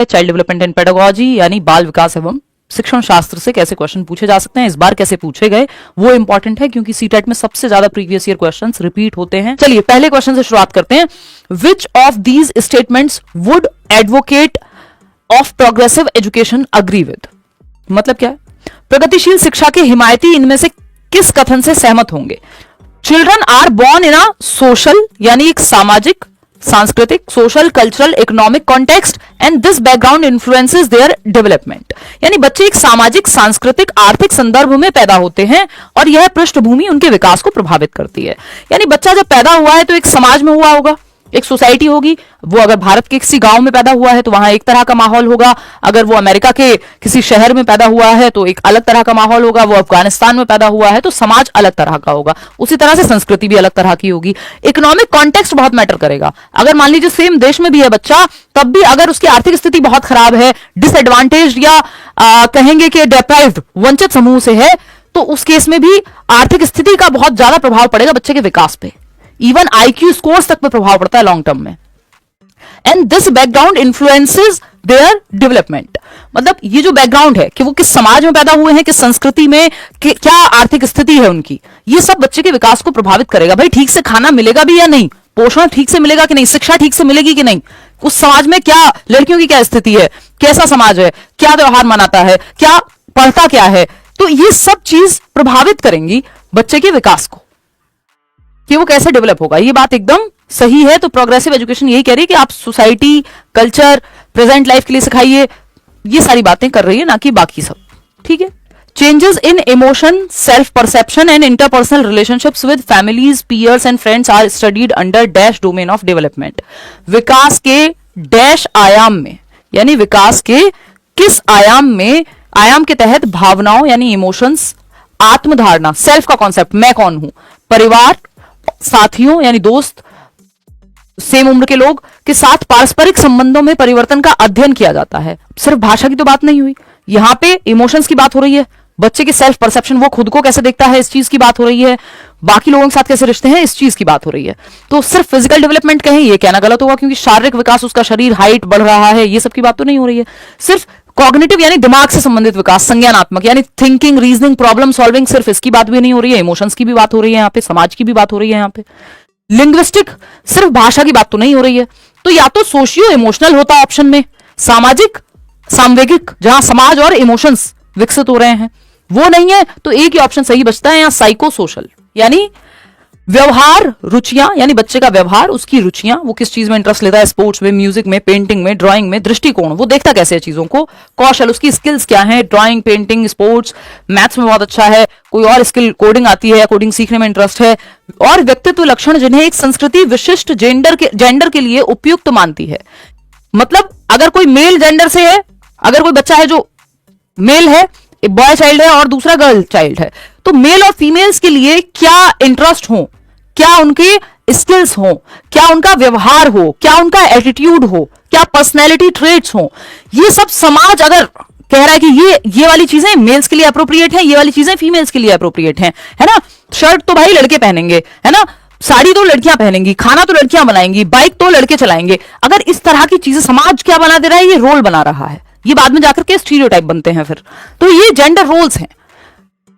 Child development and pedagogy यानी बाल विकास एवं शिक्षण शास्त्र से कैसे क्वेश्चन पूछे जा सकते हैं, इस बार कैसे पूछे गए वो इंपॉर्टेंट है क्योंकि सीटेट में सबसे ज्यादा प्रीवियस ईयर क्वेश्चंस रिपीट होते हैं। चलिए पहले क्वेश्चन से शुरुआत करते हैं। Which of these statements would advocate of progressive education agree with? मतलब क्या है? प्रगतिशील शिक्षा के हिमायती इनमें से किस कथन से सहमत होंगे? Children are born in a social यानी एक सामाजिक, सांस्कृतिक, social, cultural, economic context and this background influences their development. यानी बच्चे एक सामाजिक, सांस्कृतिक, आर्थिक संदर्भ में पैदा होते हैं और यह पृष्ठभूमि उनके विकास को प्रभावित करती है। यानी बच्चा जब पैदा हुआ है तो एक समाज में हुआ होगा, एक सोसाइटी होगी। वो अगर भारत के किसी गांव में पैदा हुआ है तो वहां एक तरह का माहौल होगा, अगर वो अमेरिका के किसी शहर में पैदा हुआ है तो एक अलग तरह का माहौल होगा, वो अफगानिस्तान में पैदा हुआ है तो समाज अलग तरह का होगा। उसी तरह से संस्कृति भी अलग तरह की होगी। इकोनॉमिक कॉन्टेक्स्ट बहुत मैटर करेगा। अगर मान लीजिए सेम देश में भी है बच्चा, तब भी अगर उसकी आर्थिक स्थिति बहुत खराब है, डिसएडवांटेज या कहेंगे कि डेप्राइव्ड, वंचित समूह से है, तो उस केस में भी आर्थिक स्थिति का बहुत ज्यादा प्रभाव पड़ेगा बच्चे के विकास पे। इवन आईक्यू स्कोर्स तक पे प्रभाव पड़ता है लॉन्ग टर्म में। And this background influences their development. मतलब ये जो बैकग्राउंड है कि वो किस समाज में पैदा हुए हैं, किस संस्कृति में, क्या आर्थिक स्थिति है उनकी, ये सब बच्चे के विकास को प्रभावित करेगा। भाई ठीक से खाना मिलेगा भी या नहीं, पोषण ठीक से मिलेगा कि नहीं, शिक्षा ठीक से मिलेगी कि नहीं, उस समाज में क्या लड़कियों की क्या स्थिति है, कैसा समाज है, क्या त्योहार मनाता है, क्या पढ़ता क्या है, तो ये सब चीज प्रभावित करेंगी बच्चे के विकास को कि वो कैसे डेवलप होगा। ये बात एकदम सही है। तो प्रोग्रेसिव एजुकेशन यही कह रही है कि आप सोसाइटी, कल्चर, प्रेजेंट लाइफ के लिए सिखाइए, ये सारी बातें कर रही है, ना कि बाकी सब। ठीक है। Changes in emotion, self perception and interpersonal relationships with families, peers and friends are studied under dash domain of development. विकास के डैश आयाम में, यानी विकास के किस आयाम में, आयाम के तहत भावनाओं यानी इमोशंस, आत्मधारणा, सेल्फ का कॉन्सेप्ट, मैं कौन हूं, परिवार, साथियों यानी दोस्त, सेम उम्र के लोग के साथ पारस्परिक संबंधों में परिवर्तन का अध्ययन किया जाता है। सिर्फ भाषा की तो बात नहीं हुई, यहां पे इमोशंस की बात हो रही है, बच्चे के सेल्फ परसेप्शन, वो खुद को कैसे देखता है, इस चीज की बात हो रही है, बाकी लोगों के साथ कैसे रिश्ते हैं, इस चीज की बात हो रही है। तो सिर्फ फिजिकल डेवलपमेंट कहें ये कहना गलत होगा क्योंकि शारीरिक विकास, उसका शरीर, हाइट बढ़ रहा है, ये सब की बात तो नहीं हो रही है। सिर्फ कॉग्निटिव यानी दिमाग से संबंधित विकास, संज्ञानात्मक यानी थिंकिंग, रीजनिंग, प्रॉब्लम सॉल्विंग, सिर्फ इसकी बात भी नहीं हो रही है, इमोशंस की भी बात हो रही है यहाँ पे, समाज की भी बात हो रही है यहाँ पे। लिंग्विस्टिक, सिर्फ भाषा की बात तो नहीं हो रही है। तो या तो सोशियो इमोशनल होता है ऑप्शन में, सामाजिक, सामवेगिक, जहां समाज और इमोशंस विकसित हो रहे हैं, वो नहीं है तो एक ही ऑप्शन सही बचता है यहाँ, साइको सोशल यानी व्यवहार, रुचियां यानी बच्चे का व्यवहार, उसकी रुचियां, वो किस चीज में इंटरेस्ट लेता है, स्पोर्ट्स में, म्यूजिक में, पेंटिंग में, ड्राइंग में, दृष्टिकोण, वो देखता कैसे है चीजों को, कौशल, उसकी स्किल्स क्या है, ड्राइंग, पेंटिंग, स्पोर्ट्स, मैथ्स में बहुत अच्छा है, कोई और स्किल, कोडिंग आती है या कोडिंग सीखने में इंटरेस्ट है, और व्यक्तित्व लक्षण जिन्हें एक संस्कृति विशिष्ट जेंडर के लिए उपयुक्त मानती है। मतलब अगर कोई मेल जेंडर से है, अगर कोई बच्चा है जो मेल है, एक बॉय चाइल्ड है और दूसरा गर्ल चाइल्ड है, तो मेल और फीमेल्स के लिए क्या इंटरेस्ट हो, क्या उनके स्किल्स हो, क्या उनका व्यवहार हो, क्या उनका एटीट्यूड हो, क्या पर्सनैलिटी ट्रेट्स हो, ये सब समाज अगर कह रहा है कि ये वाली चीजें मेल्स के लिए अप्रोप्रिएट है, ये वाली चीजें फीमेल्स के लिए अप्रोप्रिएट है ना। शर्ट तो भाई लड़के पहनेंगे, है ना, साड़ी तो लड़कियां पहनेंगी, खाना तो लड़कियां बनाएंगी, बाइक तो लड़के चलाएंगे, अगर इस तरह की चीजें समाज क्या बना दे रहा है, ये रोल बना रहा है, ये बाद में जाकर के स्टीरियोटाइप बनते हैं फिर। तो ये जेंडर रोल्स हैं,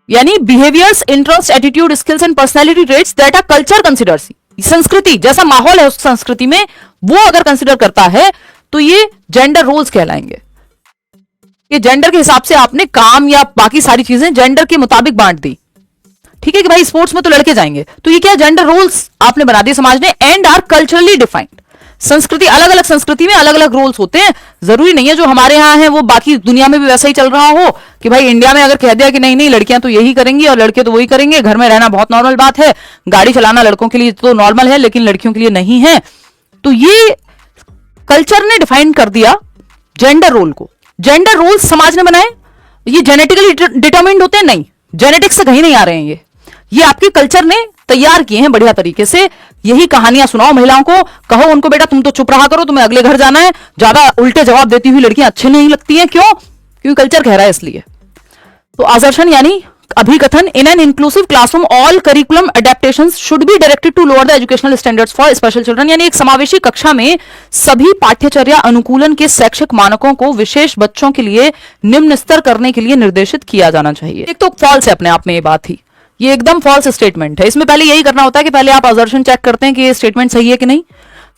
यानी behaviours, interest, attitude, skills and personality traits that our culture considers. संस्कृति जैसा माहौल है उस संस्कृति में वो अगर कंसिडर करता है तो ये जेंडर रोल्स कहलाएंगे। ये जेंडर के हिसाब से आपने काम या बाकी सारी चीजें जेंडर के मुताबिक बांट दी। ठीक है कि भाई स्पोर्ट्स में तो लड़के जाएंगे, तो ये क्या जेंडर रोल्स आपने बना दिए समाज ने, एंड आर कल्चरली डिफाइंड। संस्कृति, अलग अलग संस्कृति में अलग अलग रोल्स होते हैं, जरूरी नहीं है जो हमारे यहाँ है वो बाकी दुनिया में भी वैसा ही चल रहा हो कि भाई इंडिया में अगर कह दिया कि नहीं नहीं लड़कियां तो यही करेंगी और लड़के तो वही करेंगे, घर में रहना बहुत नॉर्मल बात है, गाड़ी चलाना लड़कों के लिए तो नॉर्मल है लेकिन लड़कियों के लिए नहीं है, तो ये कल्चर ने डिफाइन कर दिया जेंडर रोल को। जेंडर रोल्स समाज ने बनाए, ये जेनेटिकली डिटरमाइंड होते हैं, नहीं, जेनेटिक्स से कहीं नहीं आ रहे हैं, ये आपके कल्चर ने तैयार किए हैं बढ़िया तरीके से। यही कहानियां सुनाओ महिलाओं को, कहो उनको बेटा तुम तो चुप रहा करो, तुम्हें अगले घर जाना है, ज्यादा उल्टे जवाब देती हुई लड़कियां अच्छी नहीं लगती हैं, क्यों, क्योंकि कल्चर कह रहा है इसलिए। तो असर्शन यानी अभिकथन, in an inclusive classroom all curriculum adaptations should be directed to lower the educational standards for special children, यानी एक समावेशी कक्षा में सभी पाठ्यचर्या अनुकूलन के शैक्षिक मानकों को विशेष बच्चों के लिए निम्न स्तर करने के लिए निर्देशित किया जाना चाहिए। एक तो फॉल्स है अपने आप में ये बात ही, ये एकदम फॉल्स स्टेटमेंट है। इसमें पहले यही करना होता है कि पहले आप असर्शन चेक करते हैं कि ये स्टेटमेंट सही है कि नहीं,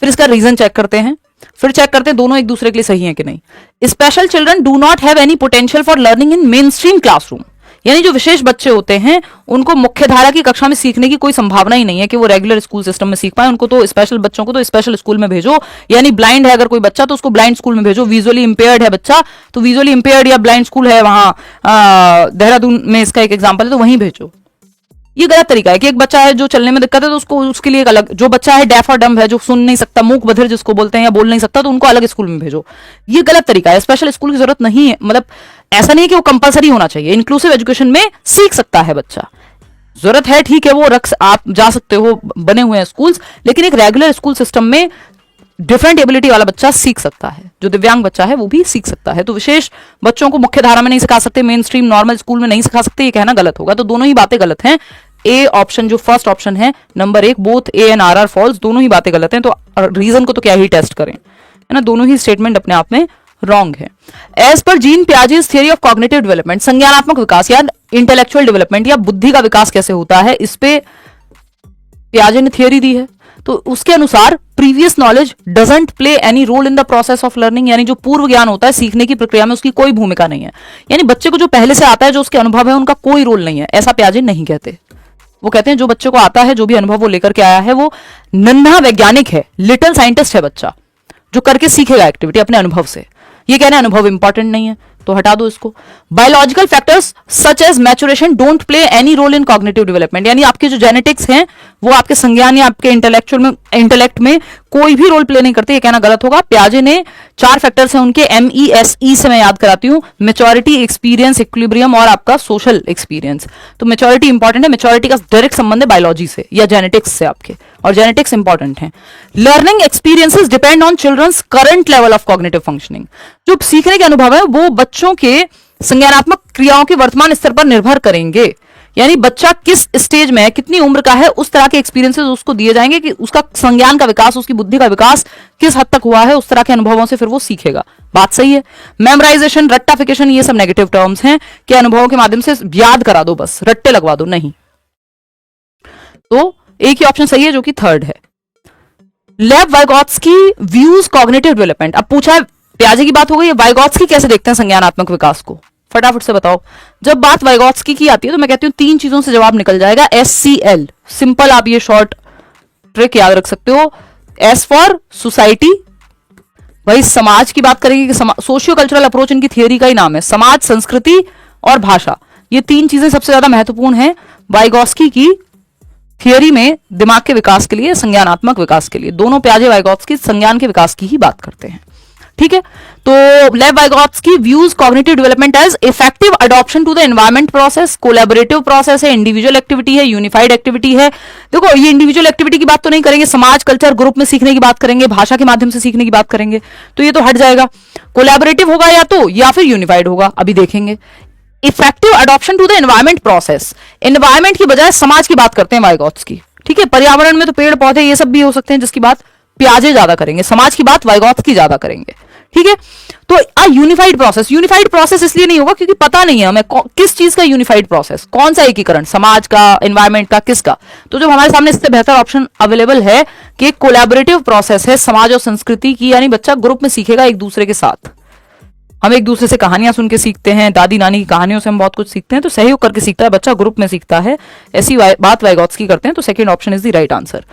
फिर इसका रीजन चेक करते हैं, फिर चेक करते हैं दोनों एक दूसरे के लिए सही है कि नहीं। Special children do not have any potential for learning in main stream classroom, यानी जो विशेष बच्चे होते हैं उनको मुख्यधारा की कक्षा में सीखने की कोई संभावना ही नहीं है कि वो रेगुलर स्कूल सिस्टम में सीख पाए। उनको तो स्पेशल बच्चों को तो स्पेशल स्कूल में भेजो, यानी ब्लाइंड है अगर कोई बच्चा तो उसको ब्लाइंड स्कूल में भेजो, विजुअली इंपेयर्ड है बच्चा तो विजुअली इंपेयर्ड या ब्लाइंड स्कूल है वहां देहरादून में इसका एक एग्जाम्पल है तो वहीं भेजो। ये गलत तरीका है कि एक बच्चा है जो चलने में दिक्कत है तो उसको उसके लिए एक अलग, जो बच्चा है डेफ और डम्ब है जो सुन नहीं सकता, मूक बधिर जिसको बोलते हैं या बोल नहीं सकता, तो उनको अलग स्कूल में भेजो। ये गलत तरीका है, स्पेशल स्कूल की जरूरत नहीं है। मतलब ऐसा नहीं कि वो कंपलसरी होना चाहिए, इंक्लूसिव एजुकेशन में सीख सकता है बच्चा, जरूरत है ठीक है वो आप जा सकते हो, बने हुए हैं स्कूल्स, लेकिन एक रेगुलर स्कूल सिस्टम में डिफरेंट एबिलिटी वाला बच्चा सीख सकता है, जो दिव्यांग बच्चा है वो भी सीख सकता है। तो विशेष बच्चों को मुख्य धारा में नहीं सिखा सकते, मेन स्ट्रीम नॉर्मल स्कूल में नहीं सिखा सकते, ये कहना गलत होगा। तो दोनों ही बातें गलत हैं। ए ऑप्शन जो फर्स्ट ऑप्शन है number 1, both A and R are false, दोनों ही बातें गलत हैं। तो रीजन को तो क्या ही टेस्ट करें, है ना, दोनों ही स्टेटमेंट अपने आप में रॉन्ग है। As per Jean Piaget's theory of cognitive development, संज्ञानात्मक विकास या इंटेलेक्चुअल डेवलपमेंट या बुद्धि का विकास कैसे होता है, इस पे पियाजे ने थियरी दी है। तो उसके अनुसार previous knowledge doesn't play any role in the process of learning, यानी जो पूर्व ज्ञान होता है सीखने की प्रक्रिया में उसकी कोई भूमिका नहीं है, यानी बच्चे को जो पहले से आता है जो उसके अनुभव है उनका कोई रोल नहीं है, ऐसा पियाजे नहीं कहते। वो कहते हैं जो बच्चे को आता है, जो भी अनुभव वो लेकर के आया है, वो नन्हा वैज्ञानिक है, लिटिल साइंटिस्ट है बच्चा, जो करके सीखेगा एक्टिविटी अपने अनुभव से। ये कहना अनुभव इंपॉर्टेंट नहीं है तो हटा दो इसको। Biological factors such as maturation don't play any role in cognitive development, यानी आपके जो जेनेटिक्स हैं वो आपके संज्ञान या आपके इंटेलेक्ट में कोई भी रोल प्ले नहीं करते, ये कहना गलत होगा। पियाजे ने 4 फैक्टर्स हैं उनके, MESE से मैं याद कराती हूँ, मेच्योरिटी, एक्सपीरियंस, इक्विलिब्रियम और आपका सोशल एक्सपीरियंस। तो मेच्योरिटी इंपॉर्टेंट है, मेच्योरिटी का डायरेक्ट संबंध है बायोलॉजी से या जेनेटिक्स से आपके, और जेनेटिक्स इंपॉर्टेंट है। Learning experiences depend on children's current level of cognitive functioning, जो सीखने के अनुभव है वो बच्चों के संज्ञानात्मक क्रियाओं के वर्तमान स्तर पर निर्भर करेंगे, यानी बच्चा किस स्टेज में है, कितनी उम्र का है, उस तरह के एक्सपीरियंसेस उसको दिए जाएंगे कि उसका संज्ञान का विकास, उसकी बुद्धि का विकास किस हद तक हुआ है, उस तरह के अनुभवों से फिर वो सीखेगा। बात सही है। मेमोराइजेशन, रट्टाफिकेशन, ये सब नेगेटिव टर्म्स हैं कि अनुभवों के माध्यम से याद करा दो, बस रट्टे लगवा दो, नहीं। तो एक ही ऑप्शन सही है जो कि थर्ड है। लेव वाइगोत्स्की व्यूज कॉग्निटिव डेवलपमेंट। अब पूछा है, पियाजे की बात हो गई है, वाइगोत्स्की कैसे देखते हैं संज्ञानात्मक विकास को, फटाफट से बताओ। जब बात वाइगोत्स्की की आती है तो मैं कहती हूं 3 चीजों से जवाब निकल जाएगा। SCL, सिंपल, आप ये शॉर्ट ट्रिक याद रख सकते हो। S फॉर सोसाइटी, भाई समाज की बात करेंगे कि सोशियो कल्चरल अप्रोच इनकी थियरी का ही नाम है, समाज, संस्कृति और भाषा, ये 3 चीजें सबसे ज्यादा महत्वपूर्ण है वाइगोत्स्की की थियरी में, दिमाग के विकास के लिए, संज्ञानात्मक विकास के लिए। दोनों पियाजे वाइगोत्स्की संज्ञान के विकास की ही बात करते हैं, ठीक है। तो Lev Vygotsky views cognitive development as effective adoption to the environment process, collaborative process है, इंडिविजुअल एक्टिविटी है, यूनिफाइड एक्टिविटी है। देखो ये इंडिविजुअल एक्टिविटी की बात तो नहीं करेंगे, समाज, कल्चर, ग्रुप में सीखने की बात करेंगे, भाषा के माध्यम से सीखने की बात करेंगे, तो ये तो हट जाएगा। कोलैबोरेटिव होगा या फिर यूनिफाइड होगा, अभी देखेंगे। Effective adoption to the environment process, environment की बजाय समाज की बात करते हैं वाइगोत्स्की, ठीक है। पर्यावरण में तो पेड़ पौधे ये सब भी हो सकते हैं, जिसकी बात पियाजे ज्यादा करेंगे, समाज की बात वाइगोत्स्की ज्यादा करेंगे, ठीक है। तो यूनिफाइड प्रोसेस इसलिए नहीं होगा क्योंकि पता नहीं है हमें किस चीज का यूनिफाइड प्रोसेस, कौन सा एकीकरण, समाज का, एनवायरमेंट का, किसका। तो जो हमारे सामने इससे बेहतर ऑप्शन अवेलेबल है कि कोलैबोरेटिव प्रोसेस है, समाज और संस्कृति की, यानी बच्चा ग्रुप में सीखेगा एक दूसरे के साथ। हम एक दूसरे से कहानियां सुन के सीखते हैं, दादी नानी की कहानियों से हम बहुत कुछ सीखते हैं, तो सहयोग करके सीखता है बच्चा, ग्रुप में सीखता है, ऐसी बात वाइगोत्स्की करते हैं। तो second option is the right answer.